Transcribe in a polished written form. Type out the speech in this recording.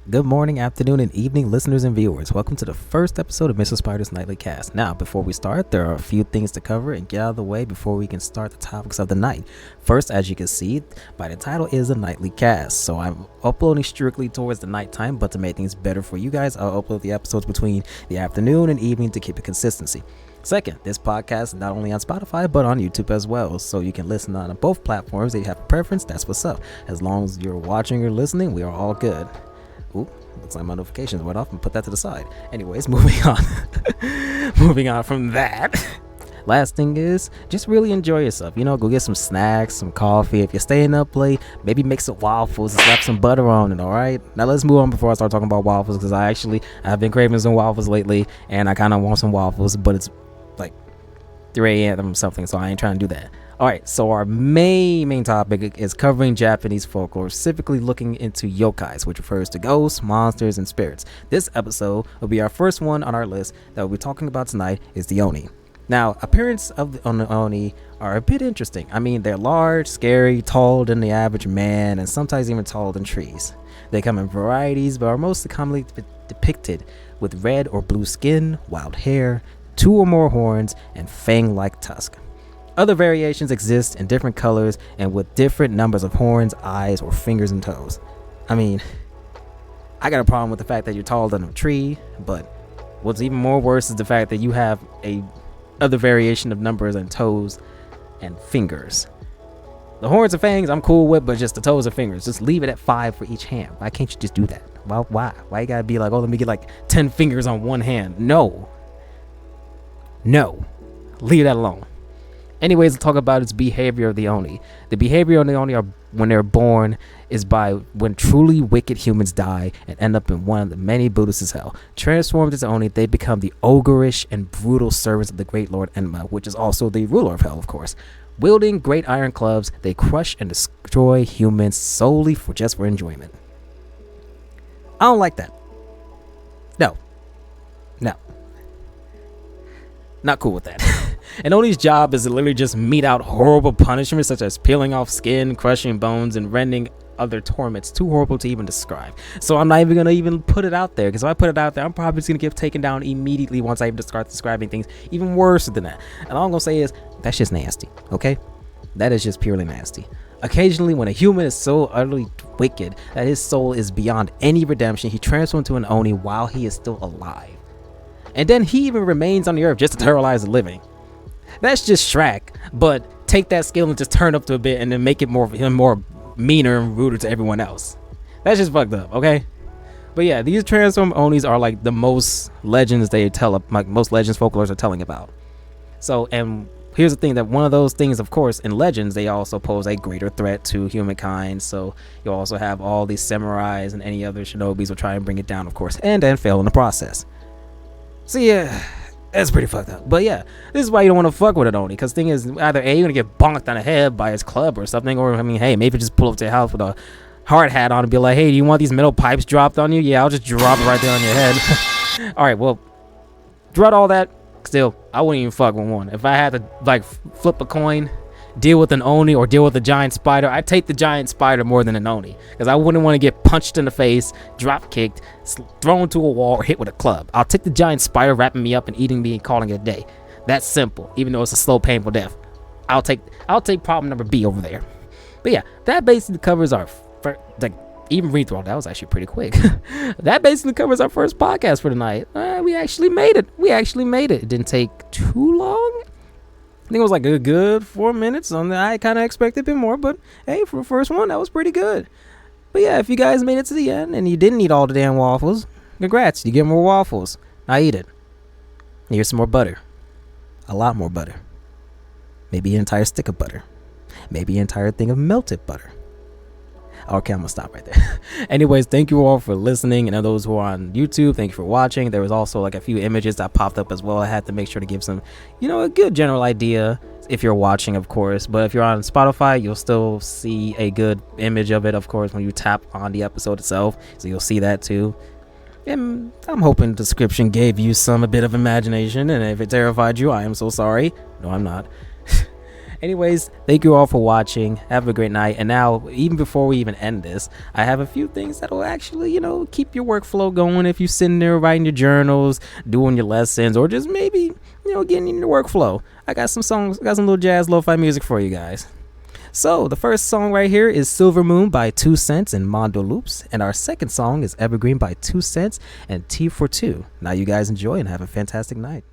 Good morning, afternoon, and evening, listeners and viewers. Welcome to the first episode of Mr.spider's Nightly cast. Now, before we start, there are a few things to cover and get out of the way before we can start the topics of the night. First, as you can see by the title, is a nightly cast. So I'm uploading strictly towards the nighttime, but to make things better for you guys, I'll upload the episodes between the afternoon and evening to keep it consistency. Second, this podcast is not only on Spotify, but on YouTube as well, so you can listen on both platforms. If you have a preference, that's what's up. As long as you're watching or listening, we are all good. Ooh, looks like my notifications went off and put that to the side. Anyways, moving on. Moving on from that. Last thing is, just really enjoy yourself. Go get some snacks, some coffee. If you're staying up late, maybe make some waffles and slap some butter on it, alright? Now let's move on before I start talking about waffles, because I've been craving some waffles lately, and I kind of want some waffles, but it's like 3 a.m. or something, so I ain't trying to do that. Alright, so our main topic is covering Japanese folklore, specifically looking into yokais, which refers to ghosts, monsters, and spirits. This episode will be our first one on our list that we'll be talking about tonight is the ONI. Now, appearance of the ONI are a bit interesting. I mean, they're large, scary, taller than the average man, and sometimes even taller than trees. They come in varieties, but are most commonly depicted with red or blue skin, wild hair, 2 or more horns, and fang-like tusk. Other variations exist in different colors and with different numbers of horns, eyes, or fingers and toes. I mean, I got a problem with the fact that you're taller than a tree, but what's even more worse is the fact that you have a other variation of numbers and toes and fingers. The horns and fangs I'm cool with, but just the toes and fingers, just leave it at 5 for each hand. Why can't you just do that? Why you gotta be like, oh, let me get like 10 fingers on one hand? No, leave that alone. Anyways, let's talk about its behavior of the ONI. The behavior of the ONI when they're born is by when truly wicked humans die and end up in one of the many Buddhist hell. Transformed as ONI, they become the ogreish and brutal servants of the great Lord Enma, which is also the ruler of hell, of course. Wielding great iron clubs, they crush and destroy humans solely for enjoyment. I don't like that. No. Not cool with that. And ONI's job is to literally just mete out horrible punishments such as peeling off skin, crushing bones, and rending other torments too horrible to even describe. So I'm not even going to even put it out there, because if I put it out there, I'm probably just going to get taken down immediately once I even start describing things even worse than that. And all I'm going to say is, that's just nasty, okay? That is just purely nasty. Occasionally, when a human is so utterly wicked that his soul is beyond any redemption, he transforms into an ONI while he is still alive. And then he even remains on the earth just to terrorize the living. That's just Shrek, but take that scale and just turn up to a bit and then make it more meaner and ruder to everyone else. That's just fucked up, okay? But yeah, these transform ONIs are like the most legends most legends folklores are telling about. So, and here's the thing, that one of those things, of course, in legends, they also pose a greater threat to humankind. So you also have all these samurais and any other shinobis will try and bring it down, of course, and then fail in the process. So yeah, that's pretty fucked up. But yeah, this is why you don't want to fuck with it ONI, because thing is, either A, you're gonna get bonked on the head by his club or something, or I mean, hey, maybe just pull up to your house with a hard hat on and be like, hey, do you want these metal pipes dropped on you? Yeah, I'll just drop it right there on your head. Alright, well, throughout all that, still, I wouldn't even fuck with one. If I had to like flip a coin, deal with an ONI or deal with a giant spider, I'd take the giant spider more than an ONI, because I wouldn't want to get punched in the face, drop kicked, thrown to a wall, or hit with a club. I'll take the giant spider wrapping me up and eating me and calling it a day. That's simple, even though it's a slow, painful death. I'll take problem number B over there. But yeah, that basically covers our even read through all that was actually pretty quick. That basically covers our first podcast for tonight. We actually made it. It didn't take too long. I think it was like a good 4 minutes. I kind of expected a bit more, but hey, for the first one, that was pretty good. But yeah, if you guys made it to the end and you didn't eat all the damn waffles, congrats, you get more waffles. Now eat it. Here's some more butter. A lot more butter. Maybe an entire stick of butter. Maybe an entire thing of melted butter. Okay, I'm gonna stop right there. Anyways, thank you all for listening, and those who are on YouTube, thank you for watching. There was also like a few images that popped up as well. I had to make sure to give some, a good general idea if you're watching, of course. But if you're on Spotify, you'll still see a good image of it, of course, when you tap on the episode itself. So you'll see that too. And I'm hoping the description gave you a bit of imagination, and if it terrified you, I am so sorry. No, I'm not. Anyways, thank you all for watching. Have a great night. And now, even before we even end this, I have a few things that will actually, keep your workflow going if you're sitting there writing your journals, doing your lessons, or just maybe, getting in your workflow. I got some songs, got some little jazz lo-fi music for you guys. So the first song right here is Silver Moon by 2 Cents and Mondo Loops. And our second song is Evergreen by 2 Cents and teafourtwo. Now you guys enjoy and have a fantastic night.